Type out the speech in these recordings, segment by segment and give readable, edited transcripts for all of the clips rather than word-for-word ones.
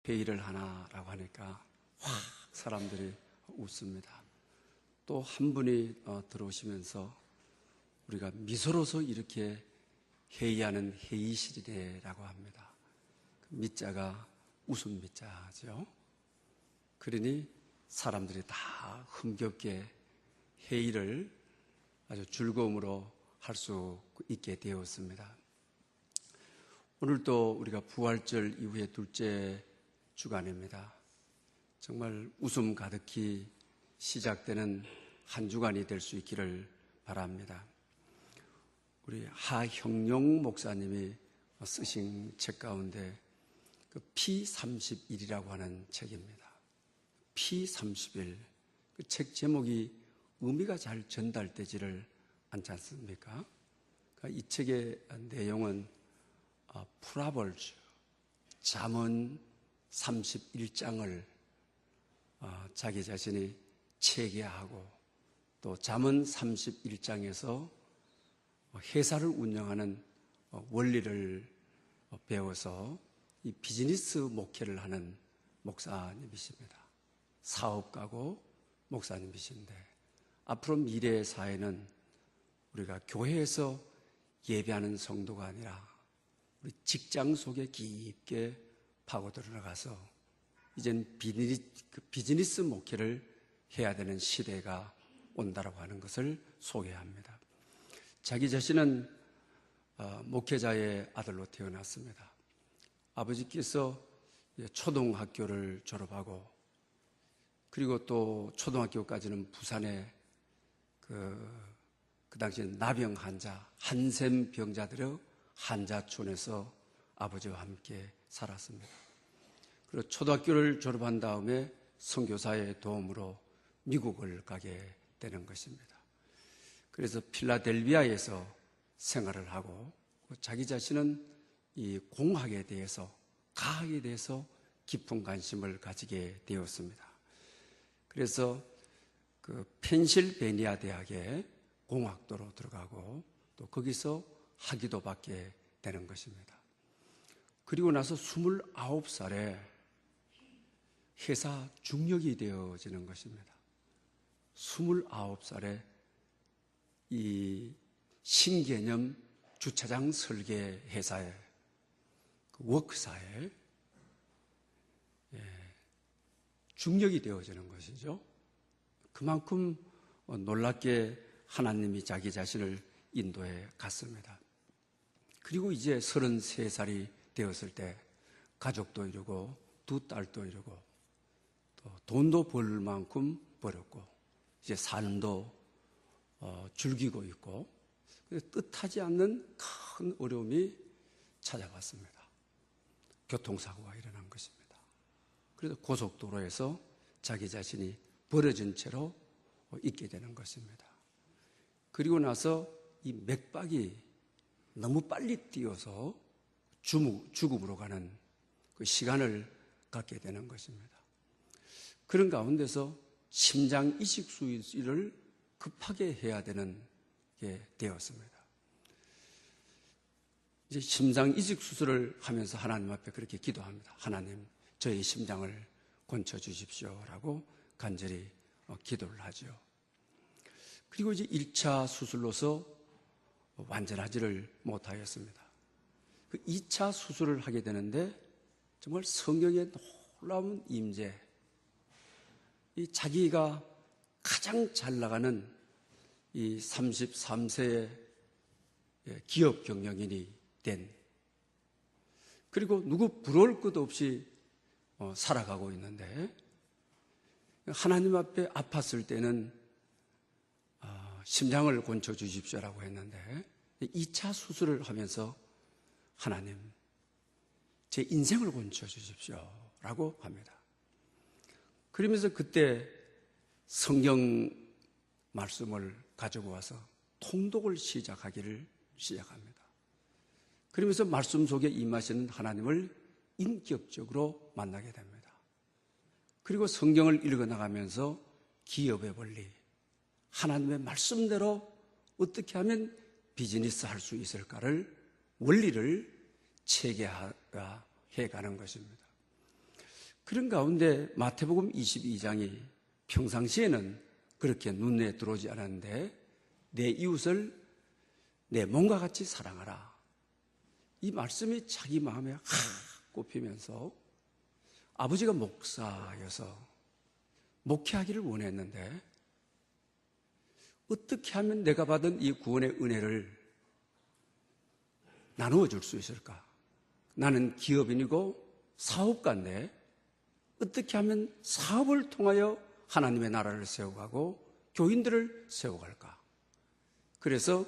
회의를 하나라고 하니까 확 사람들이 웃습니다. 또 한 분이 들어오시면서 우리가 미소로서 이렇게 회의하는 회의실이라고 합니다. 미자가 웃음 미자죠. 그러니 사람들이 다 흥겹게 회의를 아주 즐거움으로 할 수 있게 되었습니다. 오늘도 우리가 부활절 이후의 둘째 주간입니다. 정말 웃음 가득히 시작되는 한 주간이 될 수 있기를 바랍니다. 우리 하형용 목사님이 쓰신 책 가운데 그 P31이라고 하는 책입니다. P31. 그 책 제목이 의미가 잘 전달되지를 않지 않습니까? 이 책의 내용은 프라벌즈, 잠언 31장을 자기 자신이 체계하고 또 잠언 31장에서 회사를 운영하는 원리를 배워서 이 비즈니스 목회를 하는 목사님이십니다. 사업가고 목사님이신데 앞으로 미래의 사회는 우리가 교회에서 예배하는 성도가 아니라 우리 직장 속에 깊게 파고 들어가서 이젠 비즈니스 목회를 해야 되는 시대가 온다라고 하는 것을 소개합니다. 자기 자신은 목회자의 아들로 태어났습니다. 아버지께서 초등학교를 졸업하고 그리고 또 초등학교까지는 부산에 그 당시에 나병 환자, 한센 병자들의 한자촌에서 아버지와 함께 살았습니다. 그리고 초등학교를 졸업한 다음에 선교사의 도움으로 미국을 가게 되는 것입니다. 그래서 필라델비아에서 생활을 하고 자기 자신은 이 공학에 대해서, 과학에 대해서 깊은 관심을 가지게 되었습니다. 그래서 그 펜실베니아 대학에 공학도로 들어가고 또 거기서 학위도 받게 되는 것입니다. 그리고 나서 29살에 회사 중역이 되어지는 것입니다. 29살에 이 신개념 주차장 설계 회사에 워크사에 중역이 되어지는 것이죠. 그만큼 놀랍게 하나님이 자기 자신을 인도해 갔습니다. 그리고 이제 33살이 되었을 때 가족도 이루고 두 딸도 이루고 또 돈도 벌 만큼 벌었고 이제 삶도 즐기고 있고 뜻하지 않는 큰 어려움이 찾아왔습니다. 교통사고가 일어난 것입니다. 그래서 고속도로에서 자기 자신이 버려진 채로 있게 되는 것입니다. 그리고 나서 이 맥박이 너무 빨리 뛰어서 죽음으로 가는 그 시간을 갖게 되는 것입니다. 그런 가운데서 심장 이식 수술을 급하게 해야 되는 게 되었습니다. 이제 심장 이식 수술을 하면서 하나님 앞에 그렇게 기도합니다. 하나님, 저의 심장을 고쳐 주십시오라고 간절히 기도를 하죠. 그리고 이제 1차 수술로서 완전하지를 못하였습니다. 그 2차 수술을 하게 되는데 정말 성경의 놀라운 임재, 이 자기가 가장 잘 나가는 이 33세의 기업 경영인이 된, 그리고 누구 부러울 것 없이 살아가고 있는데 하나님 앞에 아팠을 때는 심장을 고쳐 주십시오라고 했는데 2차 수술을 하면서 하나님, 제 인생을 고쳐 주십시오라고 합니다. 그러면서 그때 성경 말씀을 가지고 와서 통독을 시작합니다. 그러면서 말씀 속에 임하시는 하나님을 인격적으로 만나게 됩니다. 그리고 성경을 읽어나가면서 기업의 원리, 하나님의 말씀대로 어떻게 하면 비즈니스 할 수 있을까를 원리를 체계해가는 것입니다. 그런 가운데 마태복음 22장이 평상시에는 그렇게 눈에 들어오지 않았는데 내 이웃을 내 몸과 같이 사랑하라. 이 말씀이 자기 마음에 확 꼽히면서 아버지가 목사여서 목회하기를 원했는데 어떻게 하면 내가 받은 이 구원의 은혜를 나누어 줄 수 있을까? 나는 기업인이고 사업가인데 어떻게 하면 사업을 통하여 하나님의 나라를 세워가고 교인들을 세워갈까? 그래서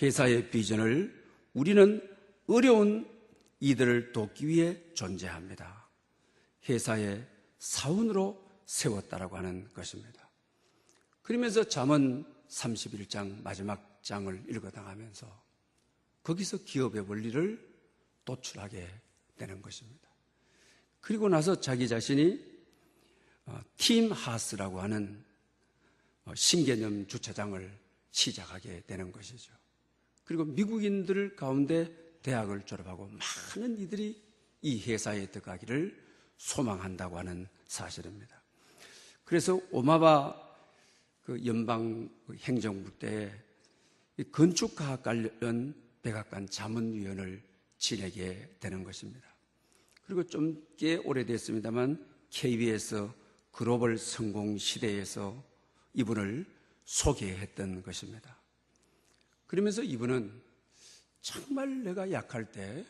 회사의 비전을 우리는 어려운 이들을 돕기 위해 존재합니다. 회사의 사원으로 세웠다라고 하는 것입니다. 그러면서 잠언 31장 마지막 장을 읽어나가면서 거기서 기업의 원리를 도출하게 되는 것입니다. 그리고 나서 자기 자신이 팀 하스라고 하는 신개념 주차장을 시작하게 되는 것이죠. 그리고 미국인들 가운데 대학을 졸업하고 많은 이들이 이 회사에 들어가기를 소망한다고 하는 사실입니다. 그래서 오바마 연방 행정부 때 건축과학 관련 백악관 자문위원을 지내게 되는 것입니다. 그리고 좀 꽤 오래됐습니다만 KBS 글로벌 성공 시대에서 이분을 소개했던 것입니다. 그러면서 이분은 정말 내가 약할 때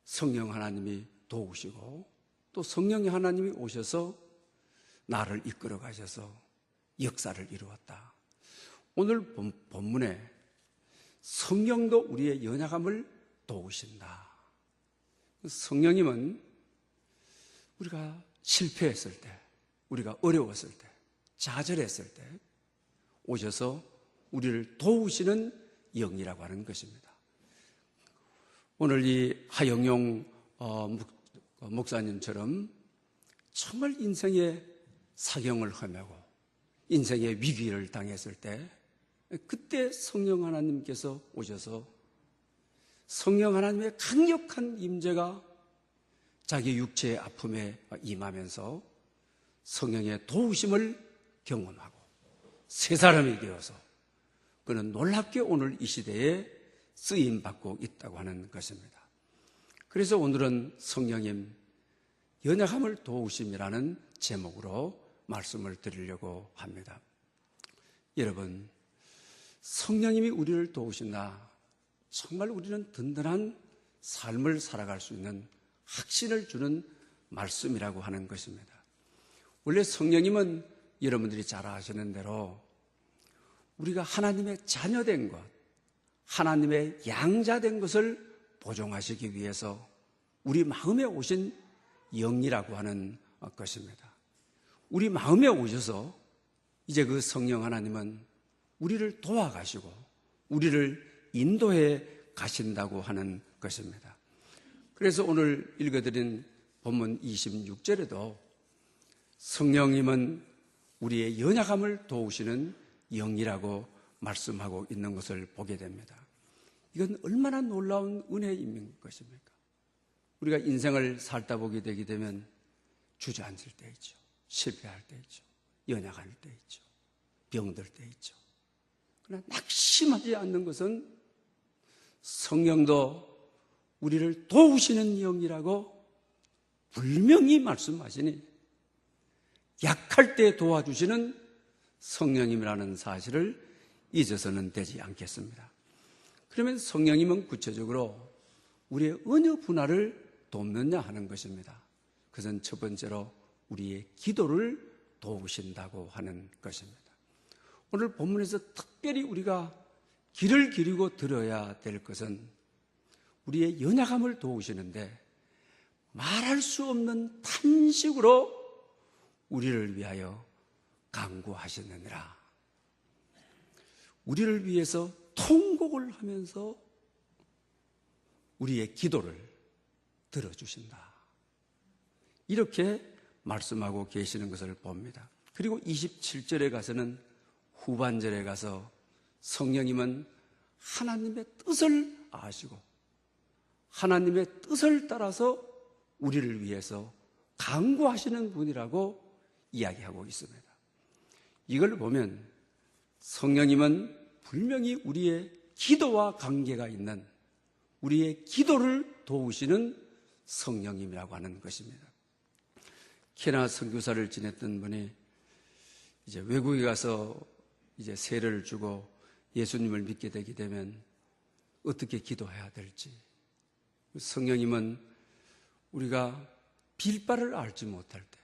성령 하나님이 도우시고 또 성령의 하나님이 오셔서 나를 이끌어 가셔서 역사를 이루었다. 오늘 본문에 성령도 우리의 연약함을 도우신다. 성령님은 우리가 실패했을 때, 우리가 어려웠을 때, 좌절했을 때 오셔서 우리를 도우시는 영이라고 하는 것입니다. 오늘 이 하영용 목사님처럼 정말 인생의 사경을 헤매고 인생의 위기를 당했을 때 그때 성령 하나님께서 오셔서 성령 하나님의 강력한 임재가 자기 육체의 아픔에 임하면서 성령의 도우심을 경험하고 새 사람이 되어서 그는 놀랍게 오늘 이 시대에 쓰임받고 있다고 하는 것입니다. 그래서 오늘은 성령님 연약함을 도우심이라는 제목으로 말씀을 드리려고 합니다. 여러분, 성령님이 우리를 도우신다. 정말 우리는 든든한 삶을 살아갈 수 있는 확신을 주는 말씀이라고 하는 것입니다. 원래 성령님은 여러분들이 잘 아시는 대로 우리가 하나님의 자녀된 것, 하나님의 양자된 것을 보존하시기 위해서 우리 마음에 오신 영이라고 하는 것입니다. 우리 마음에 오셔서 이제 그 성령 하나님은 우리를 도와가시고 우리를 인도해 가신다고 하는 것입니다. 그래서 오늘 읽어드린 본문 26절에도 성령님은 우리의 연약함을 도우시는 영이라고 말씀하고 있는 것을 보게 됩니다. 이건 얼마나 놀라운 은혜인 것입니까? 우리가 인생을 살다 보게 되게 되면 주저앉을 때 있죠. 실패할 때 있죠. 연약할 때 있죠. 병들 때 있죠. 그러나 낙심하지 않는 것은 성령도 우리를 도우시는 영이라고 분명히 말씀하시니 약할 때 도와주시는 성령님이라는 사실을 잊어서는 되지 않겠습니다. 그러면 성령님은 구체적으로 우리의 어느 분야를 돕느냐 하는 것입니다. 그것은 첫 번째로 우리의 기도를 도우신다고 하는 것입니다. 오늘 본문에서 특별히 우리가 귀를 기울이고 들어야 될 것은 우리의 연약함을 도우시는데 말할 수 없는 탄식으로 우리를 위하여 간구하시느니라. 우리를 위해서 통곡을 하면서 우리의 기도를 들어주신다. 이렇게 말씀하고 계시는 것을 봅니다. 그리고 27절에 가서는 후반절에 가서 성령님은 하나님의 뜻을 아시고 하나님의 뜻을 따라서 우리를 위해서 강구하시는 분이라고 이야기하고 있습니다. 이걸 보면 성령님은 분명히 우리의 기도와 관계가 있는, 우리의 기도를 도우시는 성령님이라고 하는 것입니다. 캐나다 선교사를 지냈던 분이 이제 외국에 가서 이제 세례를 주고 예수님을 믿게 되게 되면 어떻게 기도해야 될지, 성령님은 우리가 빌 바를 알지 못할 때,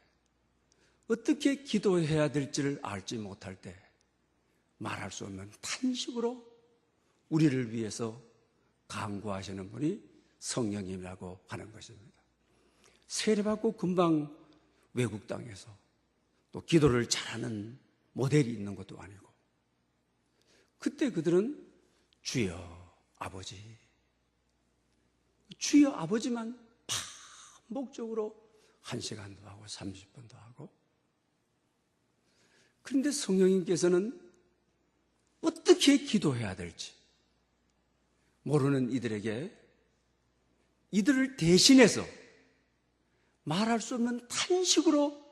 어떻게 기도해야 될지를 알지 못할 때 말할 수 없는 탄식으로 우리를 위해서 간구하시는 분이 성령님이라고 하는 것입니다. 세례받고 금방 외국 땅에서 또 기도를 잘하는 모델이 있는 것도 아니고, 그때 그들은 주여 아버지, 주여 아버지만 반복적으로 1시간도 하고 30분도 하고, 그런데 성령님께서는 어떻게 기도해야 될지 모르는 이들에게 이들을 대신해서 말할 수 없는 탄식으로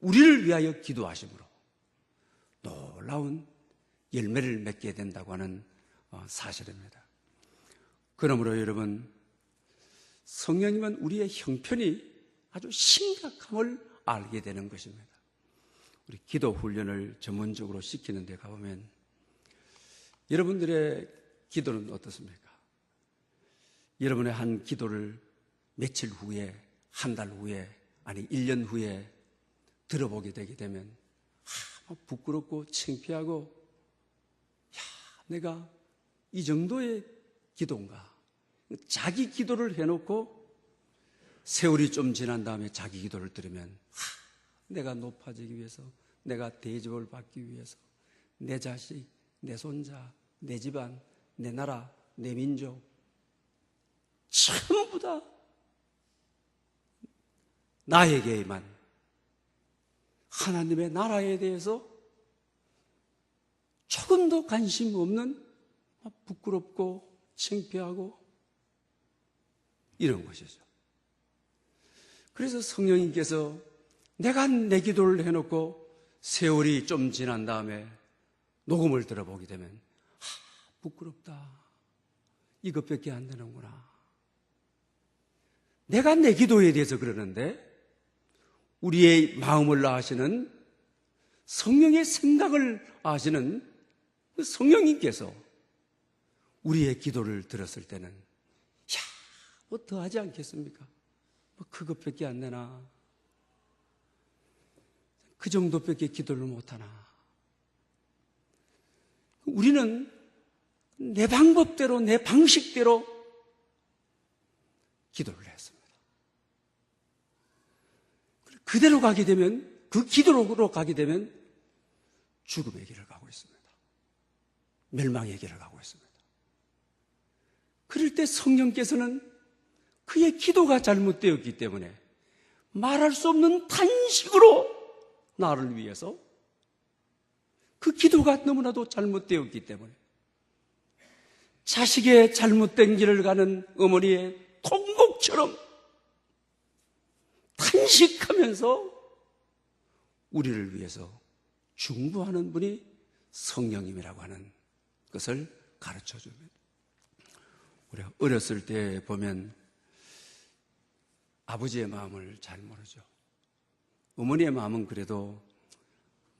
우리를 위하여 기도하심으로 놀라운 열매를 맺게 된다고 하는 사실입니다. 그러므로 여러분, 성령님은 우리의 형편이 아주 심각함을 알게 되는 것입니다. 우리 기도 훈련을 전문적으로 시키는 데 가보면 여러분들의 기도는 어떻습니까? 여러분의 한 기도를 며칠 후에, 한 달 후에, 아니 1년 후에 들어보게 되게 되면 부끄럽고 창피하고, 내가 이 정도의 기도인가? 자기 기도를 해놓고 세월이 좀 지난 다음에 자기 기도를 들으면 내가 높아지기 위해서, 내가 대접을 받기 위해서 내 자식, 내 손자, 내 집안, 내 나라, 내 민족 전부 다 나에게만, 하나님의 나라에 대해서 조금도 관심 없는, 부끄럽고 창피하고 이런 것이죠. 그래서 성령님께서 내가 내 기도를 해놓고 세월이 좀 지난 다음에 녹음을 들어보게 되면 부끄럽다, 이것밖에 안 되는구나. 내가 내 기도에 대해서 그러는데 우리의 마음을 아시는, 성령의 생각을 아시는 그 성령님께서 우리의 기도를 들었을 때는 뭐 더 하지 않겠습니까? 뭐 그것밖에 안 되나? 그 정도밖에 기도를 못하나? 우리는 내 방법대로, 내 방식대로 기도를 했습니다. 그대로 가게 되면, 그 기도로 가게 되면 죽음의 길을 가고 있습니다. 멸망의 길을 가고 있습니다. 그럴 때 성령께서는 그의 기도가 잘못되었기 때문에 말할 수 없는 탄식으로 나를 위해서, 그 기도가 너무나도 잘못되었기 때문에 자식의 잘못된 길을 가는 어머니의 통곡처럼 탄식하면서 우리를 위해서 중보하는 분이 성령님이라고 하는 것을 가르쳐 줍니다. 우리 어렸을 때 보면 아버지의 마음을 잘 모르죠. 어머니의 마음은 그래도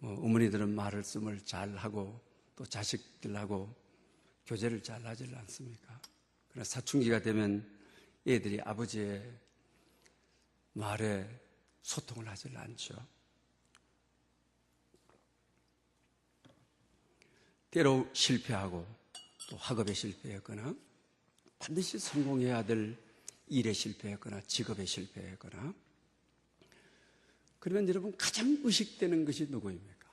어머니들은 말씀을 잘 하고 또 자식들하고 교제를 잘 하지 않습니까? 그러나 사춘기가 되면 애들이 아버지의 말에 소통을 하지 않죠. 때로 실패하고 또 학업에 실패했거나 반드시 성공해야 될 일에 실패했거나 직업에 실패했거나, 그러면 여러분 가장 의식되는 것이 누구입니까?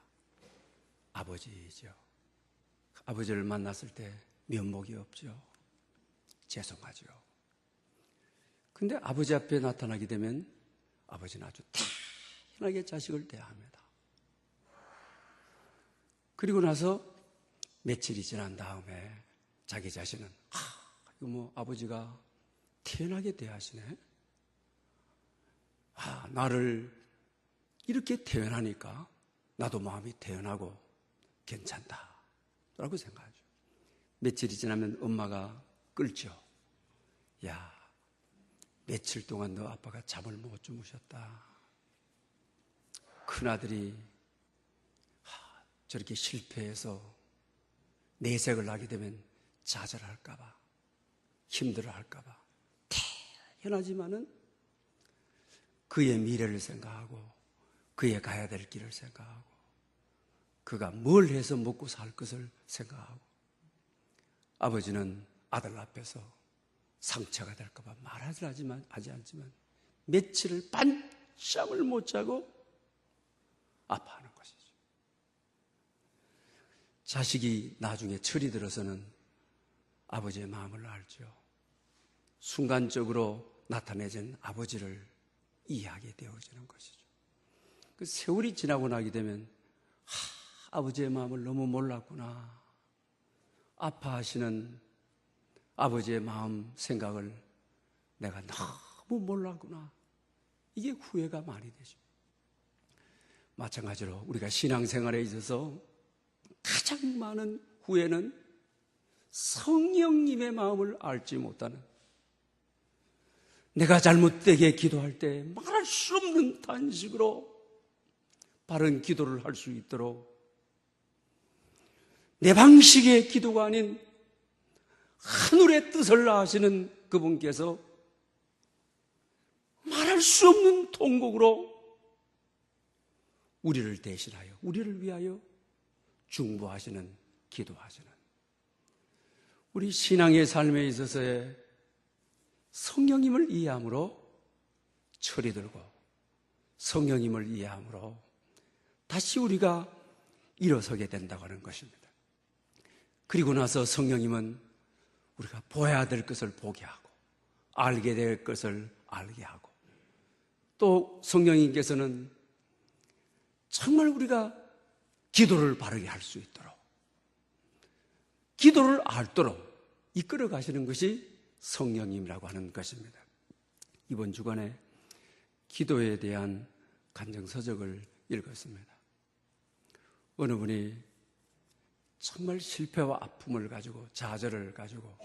아버지이죠. 아버지를 만났을 때 면목이 없죠. 죄송하죠. 근데 아버지 앞에 나타나게 되면 아버지는 아주 당연하게 자식을 대합니다. 그리고 나서 며칠이 지난 다음에 자기 자신은 이거 뭐 아버지가 태연하게 대하시네. 나를 이렇게 태어나니까 나도 마음이 태어나고 괜찮다 라고 생각하죠. 며칠이 지나면 엄마가 끌죠. 야, 며칠 동안 너 아빠가 잠을 못 주무셨다. 큰아들이 저렇게 실패해서 내색을 하게 되면 좌절할까봐, 힘들어할까봐 태연하지만은 그의 미래를 생각하고 그의 가야 될 길을 생각하고 그가 뭘 해서 먹고 살 것을 생각하고, 아버지는 아들 앞에서 상처가 될까봐 말하지 않지만 며칠을 밤잠을 못 자고 아파하는 것이죠. 자식이 나중에 철이 들어서는 아버지의 마음을 알죠. 순간적으로 나타내진 아버지를 이해하게 되어지는 것이죠. 그 세월이 지나고 나게 되면 아버지의 마음을 너무 몰랐구나. 아파하시는 아버지의 마음 생각을 내가 너무 몰랐구나. 이게 후회가 많이 되죠. 마찬가지로 우리가 신앙생활에 있어서 가장 많은 후회는 성령님의 마음을 알지 못하는, 내가 잘못되게 기도할 때 말할 수 없는 단식으로 바른 기도를 할 수 있도록 내 방식의 기도가 아닌 하늘의 뜻을 아시는 그분께서 말할 수 없는 통곡으로 우리를 대신하여, 우리를 위하여 중보하시는, 기도하시는, 우리 신앙의 삶에 있어서의 성령님을 이해함으로 철이 들고 성령님을 이해함으로 다시 우리가 일어서게 된다고 하는 것입니다. 그리고 나서 성령님은 우리가 보아야 될 것을 보게 하고 알게 될 것을 알게 하고, 또 성령님께서는 정말 우리가 기도를 바르게 할 수 있도록, 기도를 앓도록 이끌어 가시는 것이 성령님이라고 하는 것입니다. 이번 주간에 기도에 대한 간증서적을 읽었습니다. 어느 분이 정말 실패와 아픔을 가지고, 좌절을 가지고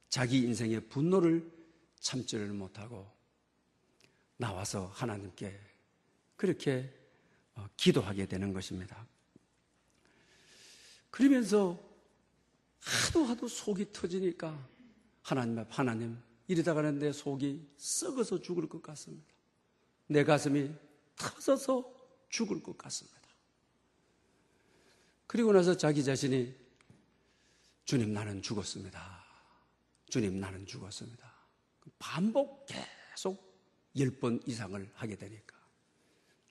자기 인생의 분노를 참지를 못하고 나와서 하나님께 그렇게 기도하게 되는 것입니다. 그러면서 하도 속이 터지니까 하나님, 이러다가는 내 속이 썩어서 죽을 것 같습니다. 내 가슴이 터져서 죽을 것 같습니다. 그리고 나서 자기 자신이 주님, 나는 죽었습니다. 주님, 나는 죽었습니다. 반복 계속 10번 이상을 하게 되니까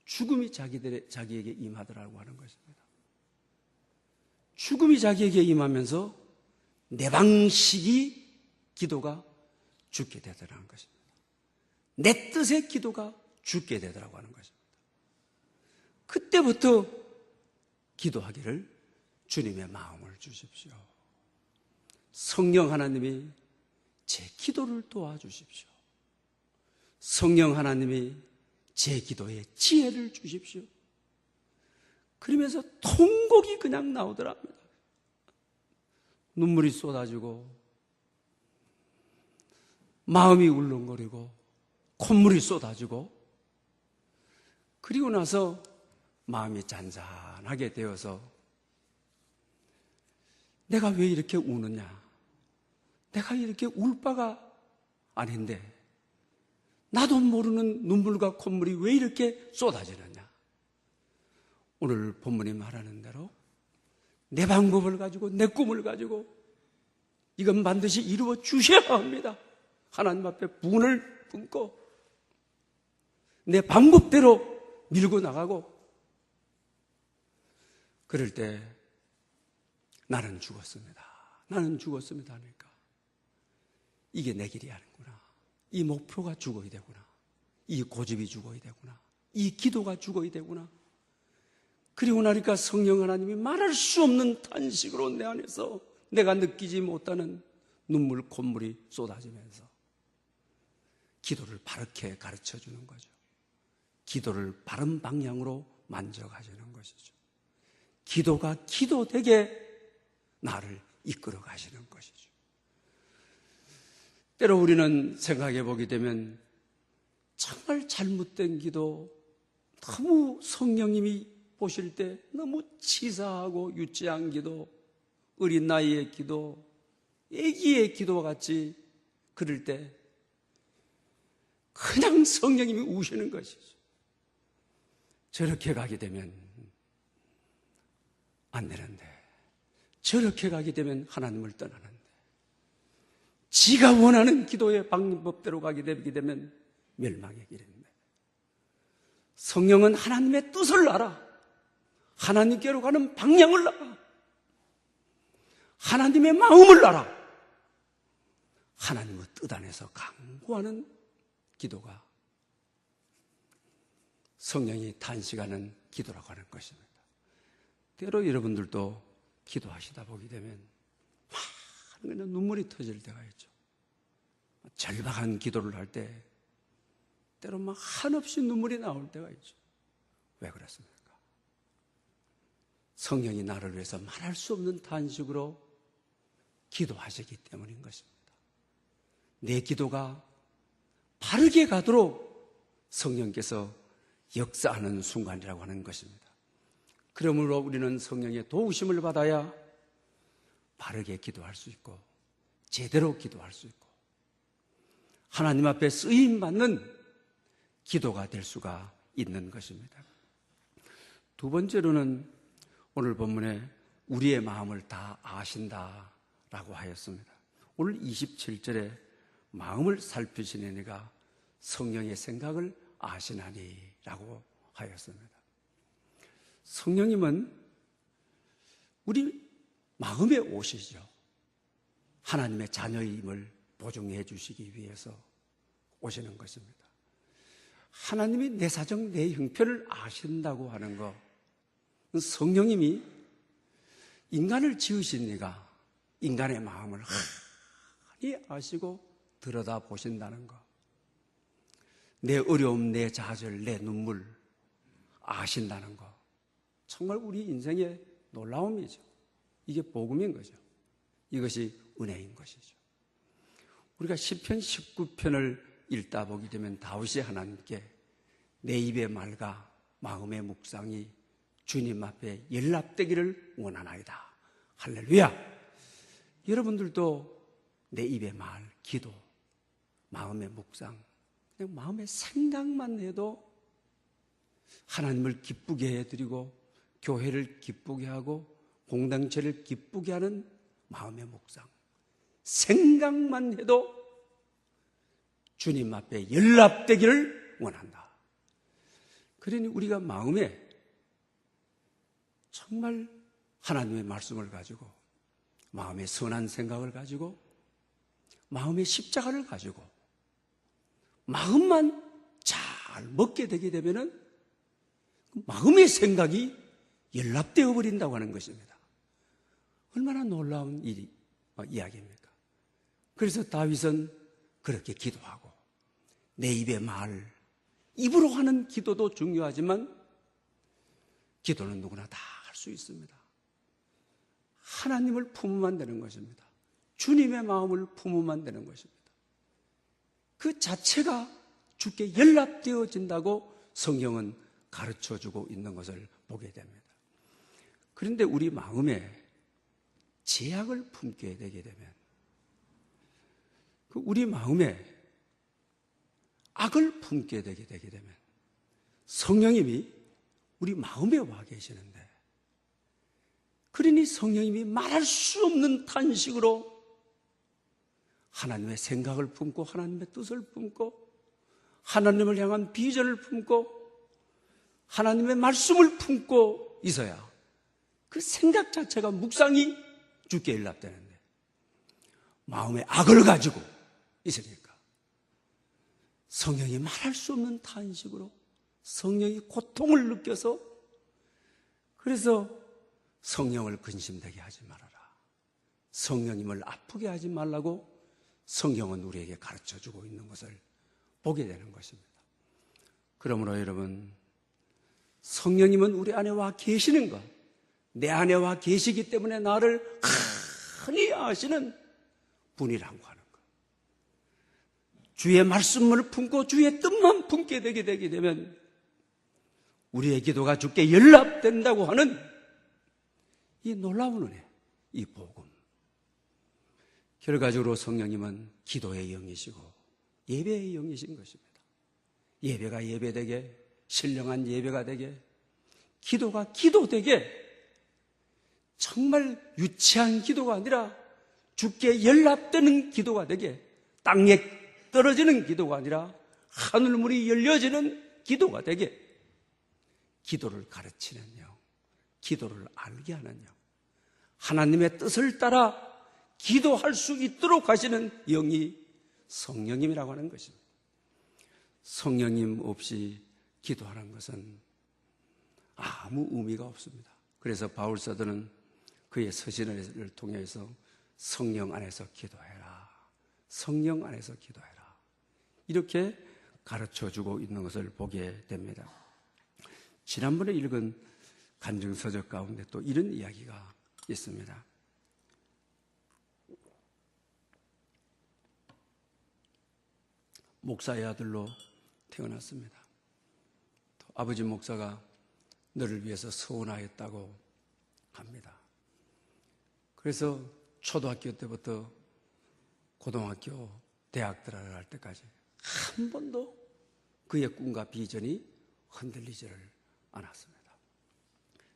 죽음이 자기에게 임하더라고 하는 것입니다. 죽음이 자기에게 임하면서 내 방식이 기도가 죽게 되더라는 것입니다. 내 뜻의 기도가 죽게 되더라고 하는 것입니다. 그때부터 기도하기를 주님의 마음을 주십시오. 성령 하나님이 제 기도를 도와주십시오. 성령 하나님이 제 기도에 지혜를 주십시오. 그러면서 통곡이 그냥 나오더랍니다. 눈물이 쏟아지고 마음이 울렁거리고 콧물이 쏟아지고, 그리고 나서 마음이 잔잔하게 되어서 내가 왜 이렇게 우느냐, 내가 이렇게 울 바가 아닌데 나도 모르는 눈물과 콧물이 왜 이렇게 쏟아지느냐. 오늘 본문이 말하는 대로 내 방법을 가지고, 내 꿈을 가지고 이건 반드시 이루어 주셔야 합니다. 하나님 앞에 분을 품고 내 방법대로 밀고 나가고, 그럴 때 나는 죽었습니다. 나는 죽었습니다 하니까 이게 내 길이 아니구나. 이 목표가 죽어야 되구나. 이 고집이 죽어야 되구나. 이 기도가 죽어야 되구나. 그리고 나니까 성령 하나님이 말할 수 없는 탄식으로 내 안에서 내가 느끼지 못하는 눈물, 콧물이 쏟아지면서 기도를 바르게 가르쳐 주는 거죠. 기도를 바른 방향으로 만져가시는 것이죠. 기도가 기도되게 나를 이끌어 가시는 것이죠. 때로 우리는 생각해 보게 되면 정말 잘못된 기도, 너무 성령님이 보실 때 너무 치사하고 유치한 기도, 어린 나이의 기도, 애기의 기도와 같이 그럴 때 그냥 성령님이 우시는 것이죠. 저렇게 가게 되면 안 되는데, 저렇게 가게 되면 하나님을 떠나는데, 지가 원하는 기도의 방법대로 가게 되면 멸망의 길인데, 성령은 하나님의 뜻을 알아. 하나님께로 가는 방향을 알아. 하나님의 마음을 알아. 하나님의 뜻 안에서 강구하는 기도가 성령이 탄식하는 기도라고 하는 것입니다. 때로 여러분들도 기도하시다 보게 되면 막 그냥 눈물이 터질 때가 있죠. 절박한 기도를 할 때 때로 막 한없이 눈물이 나올 때가 있죠. 왜 그렇습니까? 성령이 나를 위해서 말할 수 없는 탄식으로 기도하시기 때문인 것입니다. 내 기도가 바르게 가도록 성령께서 역사하는 순간이라고 하는 것입니다. 그러므로 우리는 성령의 도우심을 받아야 바르게 기도할 수 있고 제대로 기도할 수 있고 하나님 앞에 쓰임받는 기도가 될 수가 있는 것입니다. 두 번째로는 오늘 본문에 우리의 마음을 다 아신다라고 하였습니다. 오늘 27절에 마음을 살피시는 이가 성령의 생각을 아시나니라고 하였습니다. 성령님은 우리 마음에 오시죠. 하나님의 자녀임을 보증해 주시기 위해서 오시는 것입니다. 하나님이 내 사정, 내 형편을 아신다고 하는 것, 성령님이 인간을 지으신 이가 인간의 마음을 많이 아시고 들여다보신다는 것, 내 어려움, 내 좌절, 내 눈물 아신다는 것, 정말 우리 인생의 놀라움이죠. 이게 복음인 거죠. 이것이 은혜인 것이죠. 우리가 시편 19편을 읽다 보게 되면 다윗이 하나님께 내 입의 말과 마음의 묵상이 주님 앞에 연락되기를 원하나이다. 할렐루야. 여러분들도 내 입의 말, 기도, 마음의 묵상, 그냥 마음의 생각만 해도 하나님을 기쁘게 해드리고 교회를 기쁘게 하고 공동체를 기쁘게 하는 마음의 묵상, 생각만 해도 주님 앞에 연락되기를 원한다. 그러니 우리가 마음에 정말 하나님의 말씀을 가지고 마음의 선한 생각을 가지고 마음의 십자가를 가지고 마음만 잘 먹게 되게 되면은 마음의 생각이 연락되어 버린다고 하는 것입니다. 얼마나 놀라운 이야기입니까? 그래서 다윗은 그렇게 기도하고 내 입의 말, 입으로 하는 기도도 중요하지만 기도는 누구나 다 할 수 있습니다. 하나님을 품으면 되는 것입니다. 주님의 마음을 품으면 되는 것입니다. 그 자체가 주께 연락되어진다고 성경은 가르쳐주고 있는 것을 보게 됩니다. 그런데 우리 마음에 제약을 품게 되게 되면 우리 마음에 악을 품게 되게 되면 성령님이 우리 마음에 와 계시는데, 그러니 성령님이 말할 수 없는 탄식으로 하나님의 생각을 품고 하나님의 뜻을 품고 하나님을 향한 비전을 품고 하나님의 말씀을 품고 있어야 그 생각 자체가 묵상이 주께 연락되는데, 마음에 악을 가지고 있으니까 성령이 말할 수 없는 탄식으로 성령이 고통을 느껴서, 그래서 성령을 근심되게 하지 말아라, 성령님을 아프게 하지 말라고 성경은 우리에게 가르쳐주고 있는 것을 보게 되는 것입니다. 그러므로 여러분, 성령님은 우리 안에 와 계시는 것, 내 안에 와 계시기 때문에 나를 흔히 아시는 분이라고 하는 것. 주의 말씀을 품고 주의 뜻만 품게 되게 되면 우리의 기도가 주께 연락된다고 하는 이 놀라운 은혜, 이 복음. 결과적으로 성령님은 기도의 영이시고 예배의 영이신 것입니다. 예배가 예배되게, 신령한 예배가 되게, 기도가 기도되게, 정말 유치한 기도가 아니라 주께 연락되는 기도가 되게, 땅에 떨어지는 기도가 아니라 하늘문이 열려지는 기도가 되게, 기도를 가르치는 영, 기도를 알게 하는 영, 하나님의 뜻을 따라 기도할 수 있도록 하시는 영이 성령님이라고 하는 것입니다. 성령님 없이 기도하는 것은 아무 의미가 없습니다. 그래서 바울 사도는 그의 서신을 통해서 성령 안에서 기도해라, 성령 안에서 기도해라, 이렇게 가르쳐주고 있는 것을 보게 됩니다. 지난번에 읽은 간증서적 가운데 또 이런 이야기가 있습니다. 목사의 아들로 태어났습니다. 아버지 목사가 너를 위해서 서원하였다고 합니다. 그래서 초등학교 때부터 고등학교, 대학 들어갈 때까지 한 번도 그의 꿈과 비전이 흔들리지를 않았습니다.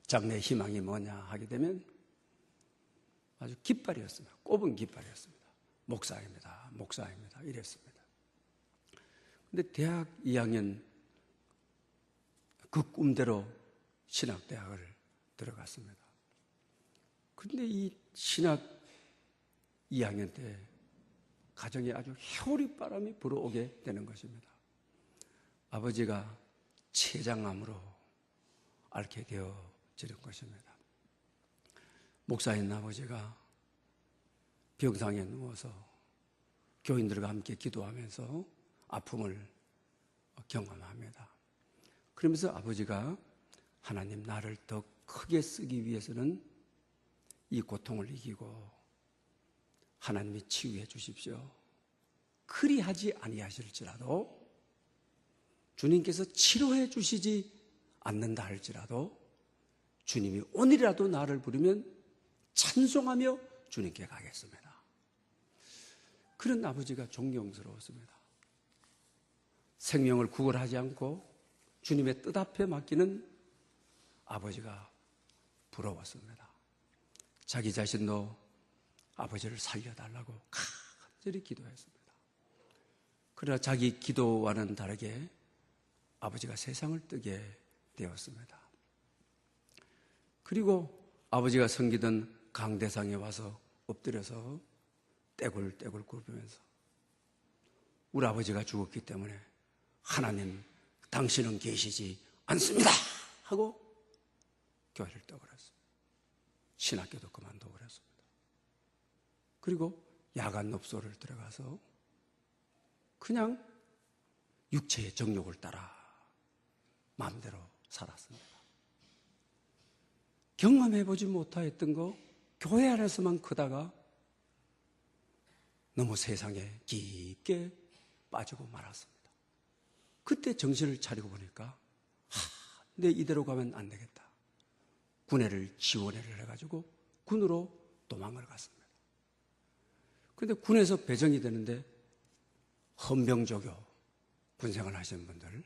장래 희망이 뭐냐 하게 되면 아주 깃발이었습니다. 꼽은 깃발이었습니다. 목사입니다. 목사입니다. 이랬습니다. 근데 대학 2학년 그 꿈대로 신학대학을 들어갔습니다. 그런데 이 신학 2학년 때 가정에 아주 효리바람이 불어오게 되는 것입니다. 아버지가 췌장암으로 앓게 되어지는 것입니다. 목사인 아버지가 병상에 누워서 교인들과 함께 기도하면서 아픔을 경험합니다. 그러면서 아버지가 하나님, 나를 더 크게 쓰기 위해서는 이 고통을 이기고 하나님이 치유해 주십시오. 그리하지 아니하실지라도, 주님께서 치료해 주시지 않는다 할지라도 주님이 오늘이라도 나를 부르면 찬송하며 주님께 가겠습니다. 그런 아버지가 존경스러웠습니다. 생명을 구걸하지 않고 주님의 뜻 앞에 맡기는 아버지가 부러웠습니다. 자기 자신도 아버지를 살려달라고 간절히 기도했습니다. 그러나 자기 기도와는 다르게 아버지가 세상을 뜨게 되었습니다. 그리고 아버지가 섬기던 강대상에 와서 엎드려서 떼굴떼굴 굴면서 우리 아버지가 죽었기 때문에 하나님, 당신은 계시지 않습니다 하고 교회를 떠버렸습니다. 신학교도 그만두고 그랬습니다. 그리고 야간 업소를 들어가서 그냥 육체의 정욕을 따라 마음대로 살았습니다. 경험해보지 못하였던 거 교회 안에서만 크다가 너무 세상에 깊게 빠지고 말았습니다. 그때 정신을 차리고 보니까 내 이대로 가면 안 되겠다. 군회를 지원회를 해가지고 군으로 도망을 갔습니다. 그런데 군에서 배정이 되는데 헌병조교 군생활 하시는 분들,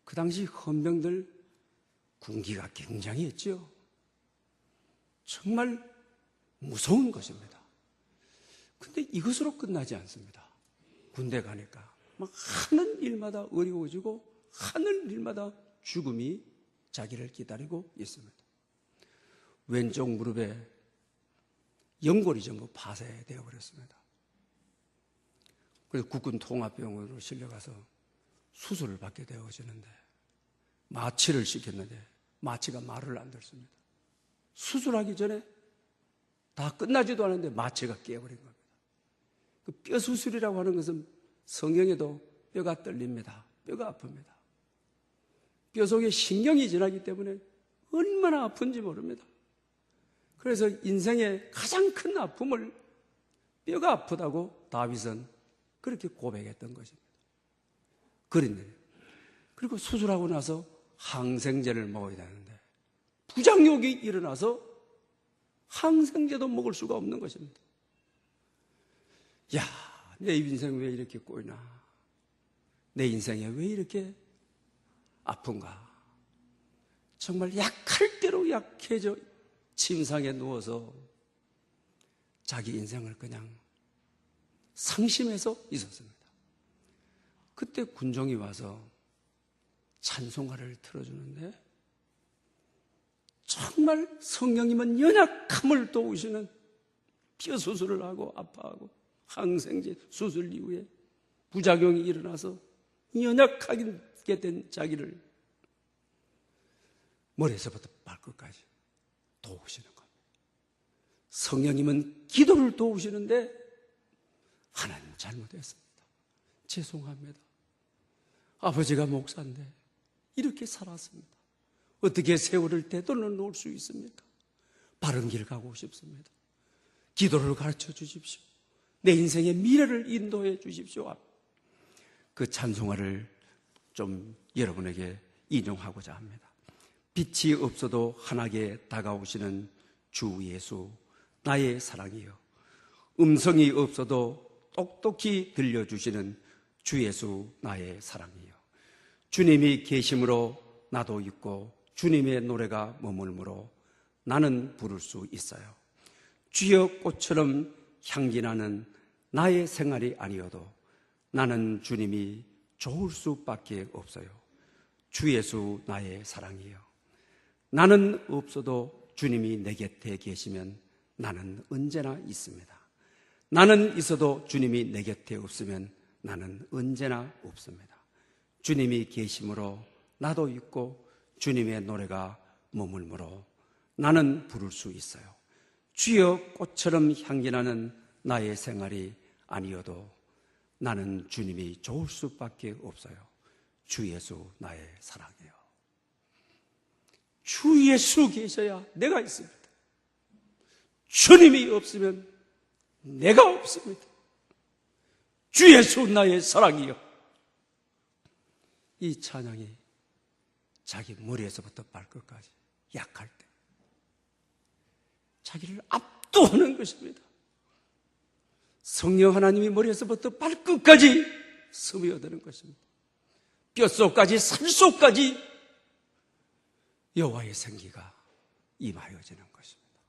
그 당시 헌병들 군기가 굉장히 했죠. 정말 무서운 것입니다. 근데 이것으로 끝나지 않습니다. 군대 가니까 막 하는 일마다 어려워지고 하는 일마다 죽음이 자기를 기다리고 있습니다. 왼쪽 무릎에 연골이 전부 파쇄되어 버렸습니다. 그래서 국군 통합병원으로 실려가서 수술을 받게 되어지는데 마취를 시켰는데 마취가 말을 안 듣습니다. 수술하기 전에 다 끝나지도 않았는데 마취가 깨어버린 겁니다. 그 뼈 수술이라고 하는 것은 성경에도 뼈가 떨립니다. 뼈가 아픕니다. 뼈 속에 신경이 지나기 때문에 얼마나 아픈지 모릅니다. 그래서 인생의 가장 큰 아픔을 뼈가 아프다고 다윗은 그렇게 고백했던 것입니다. 그런데 그리고 수술하고 나서 항생제를 먹어야 되는데 부작용이 일어나서 항생제도 먹을 수가 없는 것입니다. 야, 내 인생 왜 이렇게 꼬이나? 내 인생에 왜 이렇게 아픈가? 정말 약할 대로 약해져 침상에 누워서 자기 인생을 그냥 상심해서 있었습니다. 그때 군종이 와서 찬송가를 틀어주는데 정말 성령님은 연약함을 도우시는, 뼈 수술을 하고 아파하고 항생제 수술 이후에 부작용이 일어나서 연약하게 된 자기를 머리에서부터 발끝까지 도우시는 겁니다. 성령님은 기도를 도우시는데 하나님 잘못했습니다. 죄송합니다. 아버지가 목사인데 이렇게 살았습니다. 어떻게 세월을 되돌려 놓을 수 있습니까? 바른 길 가고 싶습니다. 기도를 가르쳐 주십시오. 내 인생의 미래를 인도해 주십시오. 그 찬송가를 좀 여러분에게 인용하고자 합니다. 빛이 없어도 환하게 다가오시는 주 예수, 나의 사랑이여. 음성이 없어도 똑똑히 들려주시는 주 예수, 나의 사랑이여. 주님이 계심으로 나도 있고 주님의 노래가 머물므로 나는 부를 수 있어요. 주여 꽃처럼 향기 나는 나의 생활이 아니어도 나는 주님이 좋을 수밖에 없어요. 주 예수, 나의 사랑이여. 나는 없어도 주님이 내 곁에 계시면 나는 언제나 있습니다. 나는 있어도 주님이 내 곁에 없으면 나는 언제나 없습니다. 주님이 계심으로 나도 있고 주님의 노래가 머물므로 나는 부를 수 있어요. 주여 꽃처럼 향기 나는 나의 생활이 아니어도 나는 주님이 좋을 수밖에 없어요. 주 예수, 나의 사랑이요. 주 예수 계셔야 내가 있습니다. 주님이 없으면 내가 없습니다. 주 예수, 나의 사랑이요. 이 찬양이 자기 머리에서부터 발끝까지 약할 때 자기를 압도하는 것입니다. 성령 하나님이 머리에서부터 발끝까지 스며드는 것입니다. 뼛속까지 살속까지 여호와의 생기가 임하여지는 것입니다.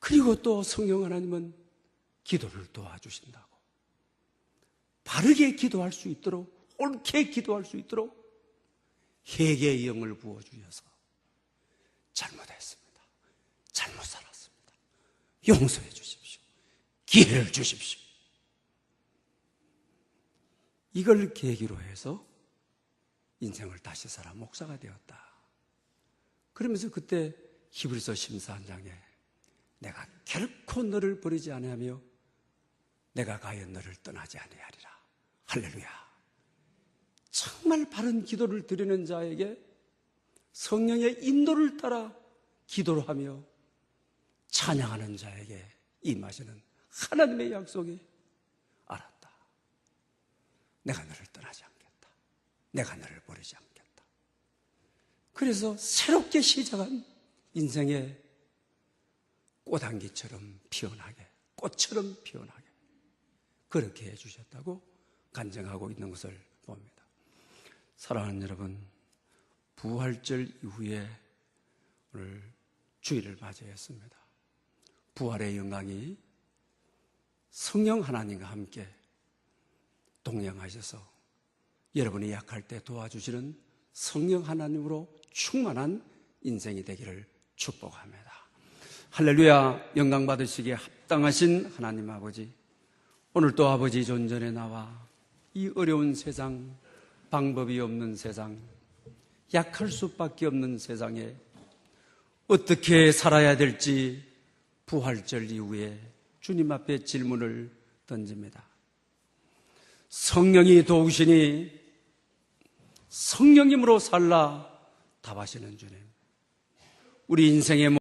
그리고 또 성령 하나님은 기도를 도와주신다고, 바르게 기도할 수 있도록, 옳게 기도할 수 있도록 회개의 영을 부어주셔서 잘못했습니다, 잘못 살았습니다, 용서해 주십시오, 기회를 주십시오. 이걸 계기로 해서 인생을 다시 살아 목사가 되었다. 그러면서 그때 히브리서 14장에 내가 결코 너를 버리지 아니하며 내가 가여 너를 떠나지 아니하리라. 할렐루야. 정말 바른 기도를 드리는 자에게 성령의 인도를 따라 기도를 하며 찬양하는 자에게 임하시는 하나님의 약속이 알았다. 내가 너를 떠나지 않겠다. 내가 너를 버리지 않겠다. 그래서 새롭게 시작한 인생의 꽃향기처럼 피어나게, 꽃처럼 피어나게 그렇게 해주셨다고 간증하고 있는 것을 봅니다. 사랑하는 여러분, 부활절 이후에 오늘 주일을 맞이했습니다. 부활의 영광이 성령 하나님과 함께 동행하셔서 여러분이 약할 때 도와주시는 성령 하나님으로 충만한 인생이 되기를 축복합니다. 할렐루야. 영광 받으시기에 합당하신 하나님 아버지, 오늘도 아버지 존전에 나와 이 어려운 세상, 방법이 없는 세상, 약할 수밖에 없는 세상에 어떻게 살아야 될지 부활절 이후에 주님 앞에 질문을 던집니다. 성령이 도우시니 성령님으로 살라 답하시는 주님. 우리 인생의